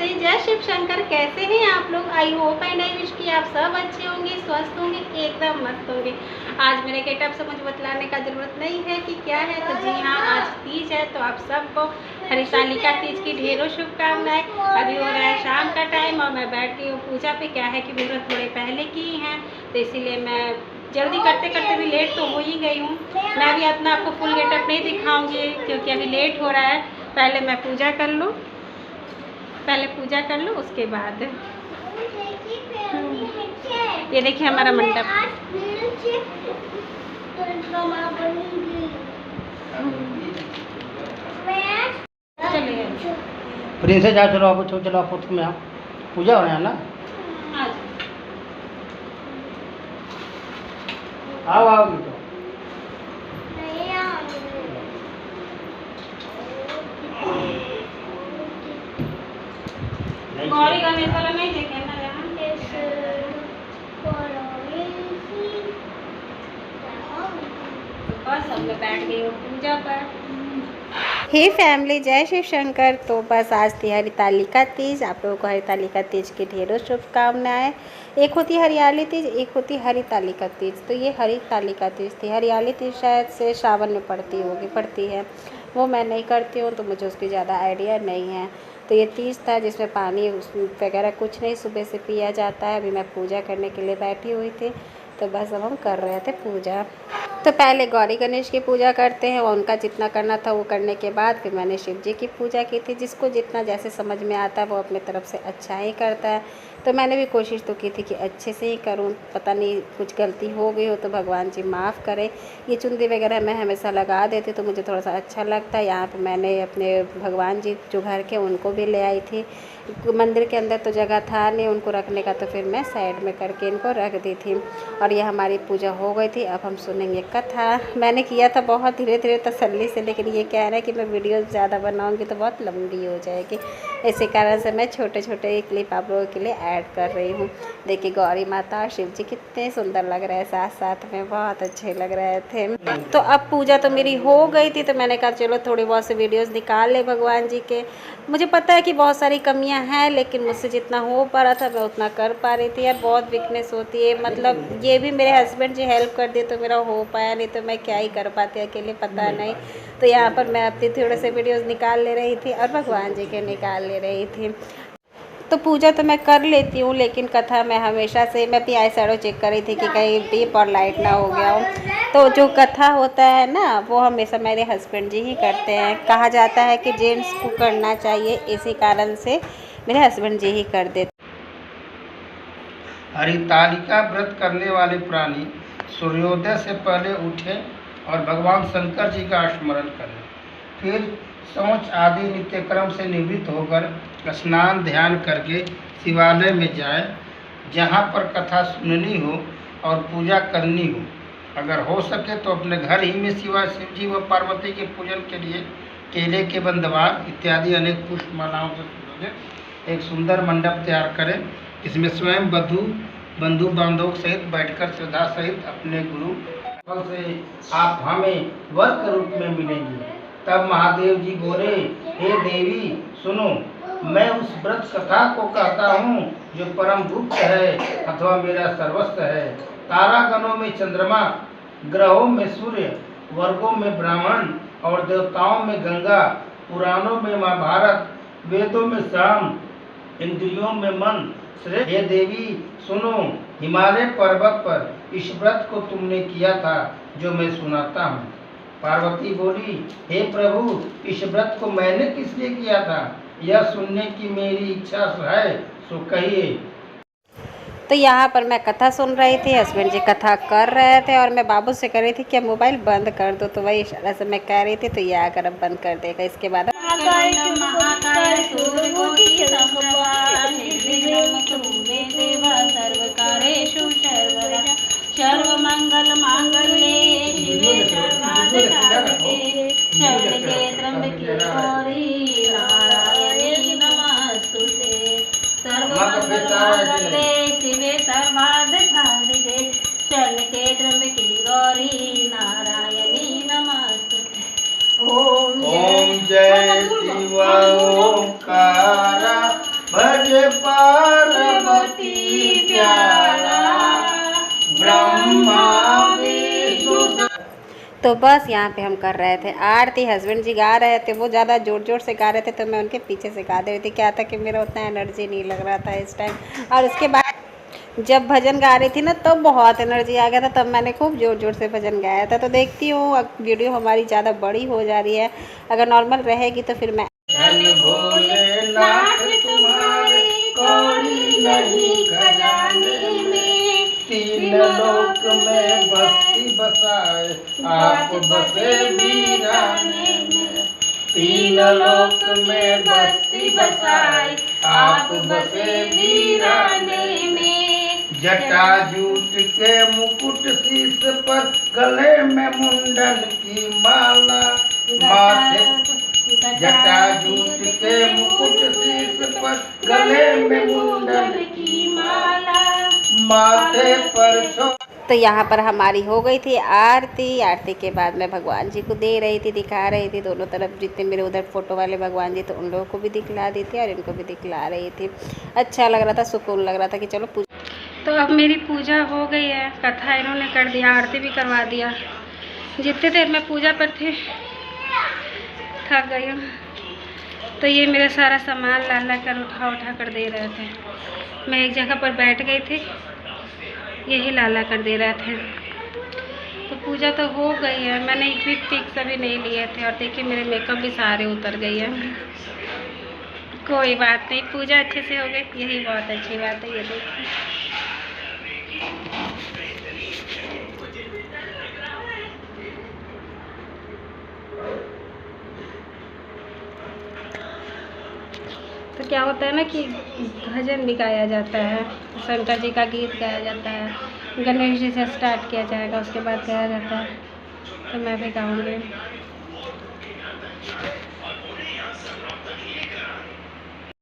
नमस्ते, जय शिव शंकर। कैसे हैं आप लोग? I hope and I wish कि आप सब अच्छे होंगे, स्वस्थ होंगे, एकदम मस्त होंगे। आज मेरे गेटअप से मुझे बतलाने का ज़रूरत नहीं है कि क्या है। तो जी हाँ, आज तीज है, तो आप सबको हरितालिका तीज की ढेरों शुभकामनाएं। अभी हो रहा है शाम का टाइम और मैं बैठ गई हूँ पूजा पे। क्या है कि मुहूर्त थोड़े पहले की हैं, तो इसीलिए मैं जल्दी करते करते भी लेट तो हो ही गई हूँ। मैं भी अपना आपको फुल गेटअप नहीं दिखाऊंगी क्योंकि अभी लेट हो रहा है। पहले मैं पूजा कर लूँ, उसके बाद ये देखिए हमारा मंडप। चलिए प्रिंसेस जा, चलो आप चलो आप में आप पूजा हो रहा है ना। आओ आओ तो गौरी गणेश वाला नहीं देखे ना यहाँ। बस अब मैं बैठ गई हूँ पूजा पर। हे फैमिली, जय शिव शंकर। तो बस आज थी हरितालिका तीज। आप लोगों को हरितालिका तीज की ढेरों शुभकामनाएं। एक होती हरियाली तीज, एक होती हरितालिका तीज। तो ये हरितालिका तीज थी। हरियाली तीज शायद से सावन में पड़ती है, वो मैं नहीं करती हूँ तो मुझे उसकी ज़्यादा आइडिया नहीं है। तो ये तीज था जिसमें पानी वगैरह कुछ नहीं सुबह से पिया जाता है। अभी मैं पूजा करने के लिए बैठी हुई थी, तो बस अब हम कर रहे थे पूजा। तो पहले गौरी गणेश की पूजा करते हैं और उनका जितना करना था वो करने के बाद फिर मैंने शिव जी की पूजा की थी। जिसको जितना जैसे समझ में आता है वो अपने तरफ से अच्छा ही करता है। तो मैंने भी कोशिश तो की थी कि अच्छे से ही करूं। पता नहीं कुछ गलती हो गई हो तो भगवान जी माफ़ करें। ये चुंदी वगैरह मैं हमेशा लगा देती तो मुझे थोड़ा सा अच्छा लगता है। यहाँ पर मैंने अपने भगवान जी जो घर के उनको भी ले आई थी। मंदिर के अंदर तो जगह था नहीं उनको रखने का, तो फिर मैं साइड में करके इनको रख दी थी। और ये हमारी पूजा हो गई थी। अब हम सुनेंगे कथा। मैंने किया था बहुत धीरे धीरे तसल्ली से, लेकिन ये कह रहा है कि मैं वीडियो ज़्यादा बनाऊंगी तो बहुत लंबी हो जाएगी। इसी कारण से मैं छोटे छोटे क्लिप आप लोगों के लिए ऐड कर रही हूँ। देखिए गौरी माता और शिव जी कितने सुंदर लग रहे हैं साथ साथ में, बहुत अच्छे लग रहे थे। तो अब पूजा तो मेरी हो गई थी, तो मैंने कहा चलो थोड़ी बहुत से वीडियोस निकाल ले भगवान जी के। मुझे पता है कि बहुत सारी कमियां हैं, लेकिन मुझसे जितना हो पा रहा था मैं उतना कर पा रही थी। यार बहुत वीकनेस होती है, मतलब ये भी मेरे हस्बैंड जी हेल्प कर दिए तो मेरा हो पाया, नहीं तो मैं क्या ही कर पाती अकेले, पता नहीं। तो यहाँ पर मैं अपनी थोड़े से वीडियोस निकाल ले रही थी और भगवान जी के निकाल ले रही थी। तो पूजा तो मैं कर लेती हूँ, लेकिन कथा मैं हमेशा से, मैं अपनी आई शैडो चेक कर रही थी कि कहीं डीप और लाइट ना हो गया हो। तो जो कथा होता है ना वो हमेशा मेरे हस्बैंड जी ही करते हैं। कहा जाता है कि जेंट्स को करना चाहिए, इसी कारण से मेरे हस्बैंड जी ही कर देते। हरितालिका व्रत करने वाले प्राणी सूर्योदय से पहले उठें और भगवान शंकर जी का स्मरण करें। फिर शौच आदि नित्यक्रम से निवृत्त होकर स्नान ध्यान करके शिवालय में जाएं, जहाँ पर कथा सुननी हो और पूजा करनी हो। अगर हो सके तो अपने घर ही में शिव जी व पार्वती के पूजन के लिए केले के बंधवार इत्यादि अनेक पुष्प मालाओं से सुसज्जित एक सुंदर मंडप तैयार करें। इसमें स्वयं बंधु बांधवों सहित बैठकर श्रद्धा सहित अपने गुरु से आप हमें वर के रूप में मिलेंगे। तब महादेव जी बोले, हे देवी सुनो, मैं उस व्रत कथा को कहता हूँ जो परम गुप्त है अथवा मेरा सर्वस्व है। तारागणों में चंद्रमा, ग्रहों में सूर्य, वर्गों में ब्राह्मण और देवताओं में गंगा, पुराणों में महाभारत, वेदों में साम, इंद्रियों में मन श्रेष्ठ। हे देवी सुनो, हिमालय पर्वत पर इस व्रत को तुमने किया था जो मैं सुनाता हूँ। पार्वती बोली, हे प्रभु, इस व्रत को मैंने किस लिए किया था, यह सुनने की मेरी इच्छा है, सो कहिए। तो यहाँ पर मैं कथा सुन रही थी, हस्बैंड जी कथा कर रहे थे और मैं बाबू से कह रही थी कि मोबाइल बंद कर दो। तो वही इशारा से मैं कह रही थी, तो ये आकर अब बंद कर देगा। इसके बाद सर्वमंगल मांगल्ये शिवे सर्वार्थसाधिके शरण्ये त्र्यंबके गौरी नारायणी नमस्तुते। सर्वमंगल मांगल्ये शिवे सर्वार्थसाधिके शरण्ये त्र्यंबके गौरी नारायणी नमस्तुते। ओम जय शिव ओंकार भजे पार्वती प्यारा ब्रह्मा विष्णु। तो बस यहाँ पे हम कर रहे थे आरती। हस्बैंड जी गा रहे थे, वो ज़्यादा ज़ोर ज़ोर से गा रहे थे तो मैं उनके पीछे से गा दे रही थी। क्या था कि मेरा उतना एनर्जी नहीं लग रहा था इस टाइम। और उसके बाद जब भजन गा रही थी ना तब बहुत एनर्जी आ गया था, तब मैंने खूब ज़ोर ज़ोर से भजन गाया था। तो देखती हूँ अब वीडियो हमारी ज़्यादा बड़ी हो जा रही है, अगर नॉर्मल रहेगी तो फिर मैं भोलेनाथ तुम्हारे कौड़ी नहीं खजाने में, तीन लोक में बस्ती बसाए आप बसे वीराने में। तीन लोक में बस्ती बसाए आप बसे वीराने में। जटा जूट के मुकुट शीश पर, गले में मुंडन की माला, माथे जटा जूट के मुकुट शीश पर, गले में मुंडन की माला, माथे पर छो। तो यहाँ पर हमारी हो गई थी आरती। आरती के बाद मैं भगवान जी को दे रही थी, दिखा रही थी दोनों तरफ जितने मेरे उधर फ़ोटो वाले भगवान जी, तो उन लोगों को भी दिखला दी थी और इनको भी दिखला रही थी। अच्छा लग रहा था, सुकून लग रहा था कि चलो पूजा। तो अब मेरी पूजा हो गई है, कथा इन्होंने कर दिया, आरती भी करवा दिया। जितने देर मैं पूजा पर थी थक गई हूँ। तो ये मेरा सारा सामान ला कर उठा कर दे रहे थे। मैं एक जगह पर बैठ गई थी, यही ला कर दे रहे थे। तो पूजा तो हो गई है, मैंने क्विक पिक्स अभी नहीं लिए थे। और देखिए मेरे मेकअप भी सारे उतर गई है। कोई बात नहीं, पूजा अच्छे से हो गई, यही बहुत अच्छी बात है। ये देखिए तो क्या होता है ना कि भजन भी गाया जाता है, शंकर जी का गीत गाया जाता है, गणेश जी से स्टार्ट किया जाएगा, उसके बाद गाया जाता है। तो मैं भी गाऊंगी।